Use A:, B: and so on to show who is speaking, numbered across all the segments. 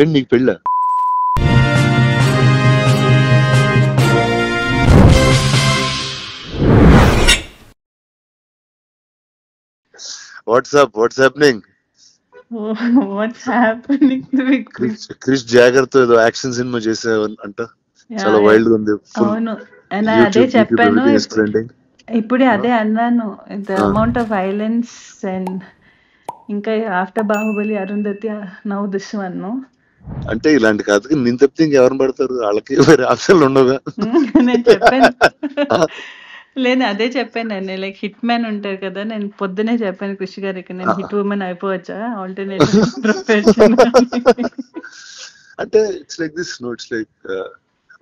A: ఏంటి నీకు పెళ్ళా? What's happening?
B: What's happening with
A: Krish జాగర్ తో ఏదో యాక్షన్ సినిమా చేసావు అంట, చాలా వైల్డ్ గా ఉంది.
B: అవును, అదే చెప్పాను ఇప్పుడే, అదే అన్నాను. The amount of violence and ఇంకా after Baahubali, Arundhati, now this one.
A: అంటే ఇలాంటి కాదు, నేను తప్పితే ఇంకెవరిని పడతారు, వాళ్ళకి వేరే ఆప్షన్లు ఉండవుగా.
B: నేను చెప్పాను లేదు, అదే చెప్పాను అండి. లైక్ హిట్ మ్యాన్ ఉంటారు కదా, నేను పొద్దునే చెప్పాను కృషి గారికి, నేను హిట్ ఉమెన్ అయిపోవచ్చా ఆల్టర్నేటివ్ ప్రొఫెషన్.
A: అంటే it's like this, no it's like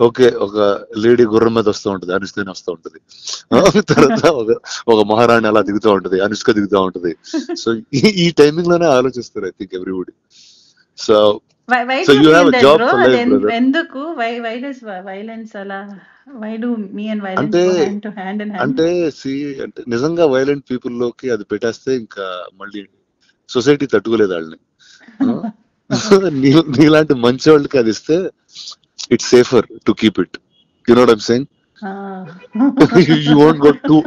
A: okay, ఒక లేడీ గుర్రం మీద వస్తూ ఉంటది, అనుష్కని వస్తూ ఉంటది. తర్వాత ఒక మహారాణి అలా దిగుతూ ఉంటది, అనుష్క దిగుతూ ఉంటది. సో ఈ టైమింగ్ లోనే ఆలోచిస్తారు I think everybody. So you have a job for life brother.
B: ఎందుకు వై డస్ వైలెన్స్ అలా, why do me and violence go hand to hand in hand?
A: అంటే అంటే నిజంగా వైలెంట్ పీపుల్ లోకి అది పెట్టేస్తే ఇంకా మళ్ళీ సొసైటీ తట్టుకోలేదు వాళ్ళని. నీలాంటి మంచి వాళ్ళకి అది ఇస్తే it's safer to keep it. You know what I'm saying? You won't go too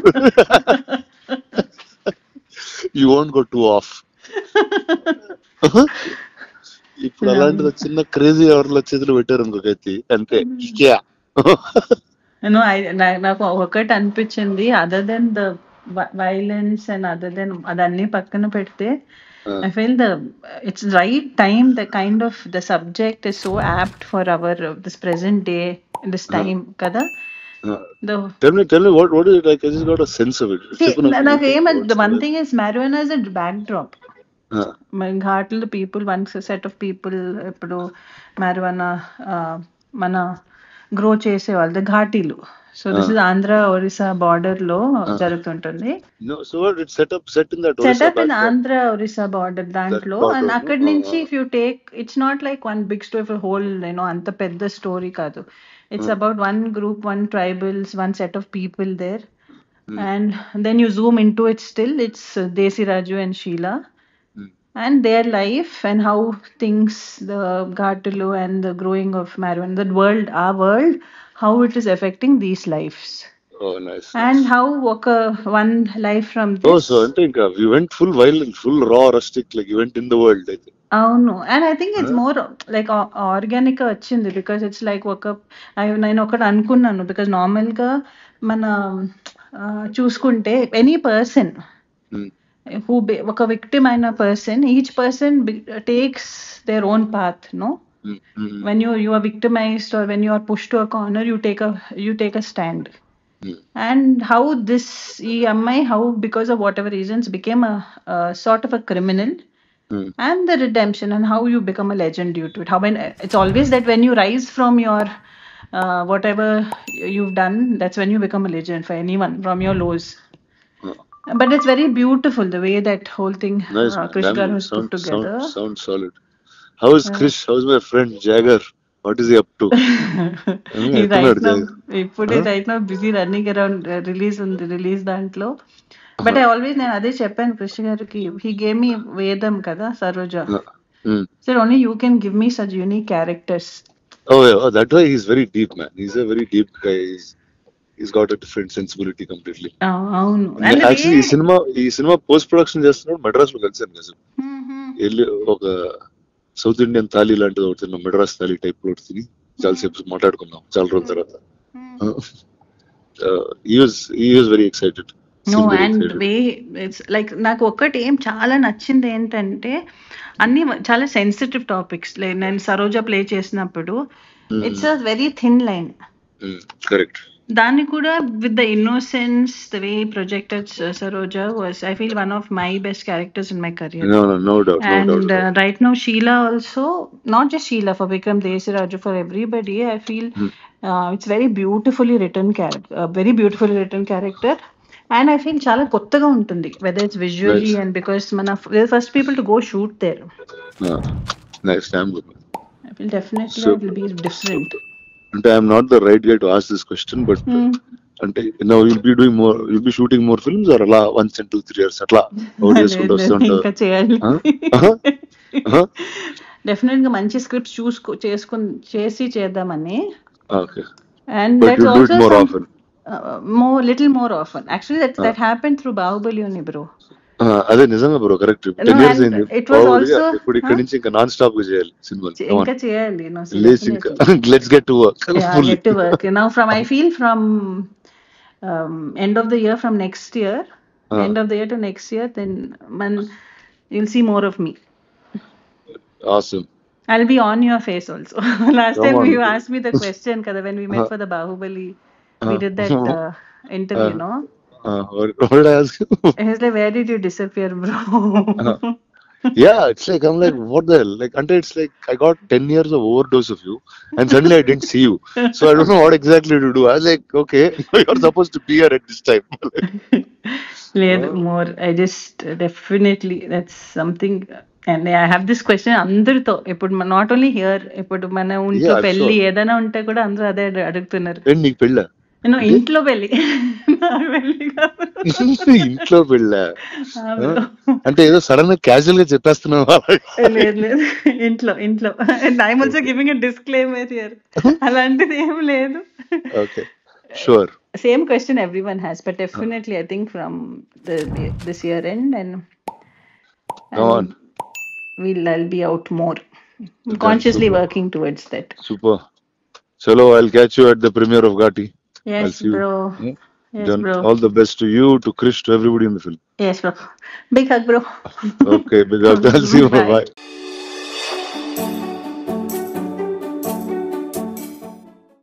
A: you won't go too off. ఇప్పుడు అలాంటిది చిన్న క్రేజీ అవర్ల చేతులు పెట్టారు ఇంకొకటి అంతే.
B: నాకు ఒకటి అనిపించింది, other than the violence and other than అదన్నీ పక్కన పెడితే, I feel it's right time, the kind of the subject is so apt for our this present day, this time kada.
A: Tell me what is it like? I just got a sense of it.
B: The one thing is marijuana as a backdrop. Ghaatle people, one set of people ఇప్పుడు marijuana మన grow చేసే వాళ్ళు ఘాటీలు. So this is Andhra Orissa border లో జరుగుతుంటుంది. Setup in Andhra Orissa border దాంట్లో. And అక్కడి నుంచి if you take, it's not like one big story for whole, అంత పెద్ద స్టోరీ కాదు. It's about one group, one tribals, one set of people there. And then you zoom in to it, still it's Desiraju and Sheila and their life and how things, the Ghatalu and the growing of marijuana, the world, our world, how it is affecting these lives.
A: Oh, nice.
B: And how one life from this.
A: Oh, so I think we went full violent, full raw, rustic, like you went in the world, I think.
B: అవును, and I think it's more like organic గా వచ్చింది, because it's like నేను ఒకటి అనుకున్నాను, because normal గా మన చూసుకుంటే any person who ఒక విక్టిమ్ అయిన person, each person takes their own path, no? When you are victimized or when you are pushed to a corner, you take a stand. And how this EMI, how because of whatever reasons became a sort of a criminal, and the redemption, and how you become a legend due to it. How when it's always that when you rise from your whatever you've done, that's when you become a legend for anyone from your lows. But it's very beautiful the way that whole thing Krish Garu has put together.
A: Sounds solid. How is Krish? How's my friend Jagger? What is he up to?
B: Right now busy running around release దాంట్లో. But I always, నేను అదే చెప్పాను కృషి గారికి, he gave me Vedam కదా, Saroja. Said only you can give me such unique characters.
A: Oh yeah, that way he's very deep, man. He's a very deep guy. He's got a different sensibility completely.
B: అవును.
A: Actually ఈ cinema post production చేస్తున్నాడు మద్రాస్ లో కలిసాను కదా. వెళ్ళి ఒక south Indian thali లాంటిది ఒకటి తిన్నాం, మెడ్రాస్ థాలీ టైప్ లో ఒకటి తిని చాలాసేపు మాట్లాడుకున్నాం చాలా రోజుల తర్వాత. he was very excited.
B: No, and way it's like నాకు ఒక్కటి ఏం చాలా నచ్చింది ఏంటంటే, అన్ని చాలా సెన్సిటివ్ టాపిక్స్. లైక్ నేను సరోజా ప్లే చేసినప్పుడు it's a very thin line.
A: Correct.
B: దాన్ని కూడా with the innocence, the way projected Saroja was, I feel, one of my best characters in my career.
A: No doubt.
B: And right now Sheila also, not just Sheila, for Vikram, Desiraju, for everybody, I feel it's very beautifully written character, very beautifully written character. And I feel చాలా కొత్తగా ఉంటుంది, whether it's visually and because we're the first people to go shoot there.
A: Nice.
B: I feel definitely it will be different.
A: And I'm not the right guy to ask this question, but అంటే now you'll be shooting more films or అలా once in 2-3 years అట్లా out చేసుకుంటూ వస్తుంటారు?
B: ఇంకా చేయాలి. Definite గా మంచి scripts చేసి చేద్దామని.
A: Okay.
B: And
A: But
B: that's
A: you'll do it
B: also
A: more
B: some
A: often.
B: Little more often. Actually that happen through Baahubali only bro.
A: అదే నిజంగా bro, correct.
B: No,
A: 10 years
B: and
A: అయింది
B: it was
A: బాహుబలి.
B: also,
A: ఇప్పుడు ఇక్కడ నుంచి ఇంకా నాన్ స్టాప్ గా చేయాలి సినిమాలు.
B: ఇంకా చేయాలి. No, so
A: లేచి ఇంకా
B: definitely.
A: Let's get to work
B: Yeah,
A: fully.
B: get to work. Now I feel from end of the year, from next year, end of the year to next year, then you'll see more of me.
A: Awesome.
B: I'll be on your face also. Last
A: Come
B: time
A: on.
B: you asked me the question, kada, when we met for the Bahubali, we did that interview, no?
A: What did I ask you?
B: He was like, where did you disappear, bro?
A: Yeah, it's like I'm like, what the hell? Like, until it's like I got 10 years of overdose of you, and suddenly I didn't see you. So I don't know what exactly to do. I was like, okay, you're supposed to be here at this time.
B: లేదు more. I just definitely that's something. And I have this question అందరితో. ఇప్పుడు not only here, ఇప్పుడు మన ఇంట్లో
A: Yeah,
B: పెళ్లి
A: sure.
B: ఏదైనా ఉంటే కూడా అందరూ అదే అడుగుతున్నారు.
A: నీకు పెళ్ళ?
B: నేను ఇంట్లో పెళ్లి, నాకు పెళ్లి కాదు.
A: ఇంట్లో పెళ్ళ
B: ఆ bro.
A: అంటే ఏదో సడన్ గా క్యాజువల్ గా చెప్పేస్తున్నావా?
B: లేదు లేదు, ఇంట్లో ఇంట్లో. And I'm also giving a disclaimer here. అలాంటిది ఏం లేదు.
A: Okay, sure.
B: Same question everyone has, but definitely I think from this year end, and
A: Come on.
B: I'll be out more. I'm consciously
A: super.
B: working towards that.
A: Super. Chalo, I'll catch you at the premiere of Ghati. I'll
B: Yes,
A: see you.
B: bro.
A: Hmm?
B: Yes,
A: Then
B: bro.
A: all the best to you, to Krish, to everybody in the film.
B: Yes, bro. Big hug, bro.
A: Okay, big up. I'll see you.
B: Bye.
A: Bye.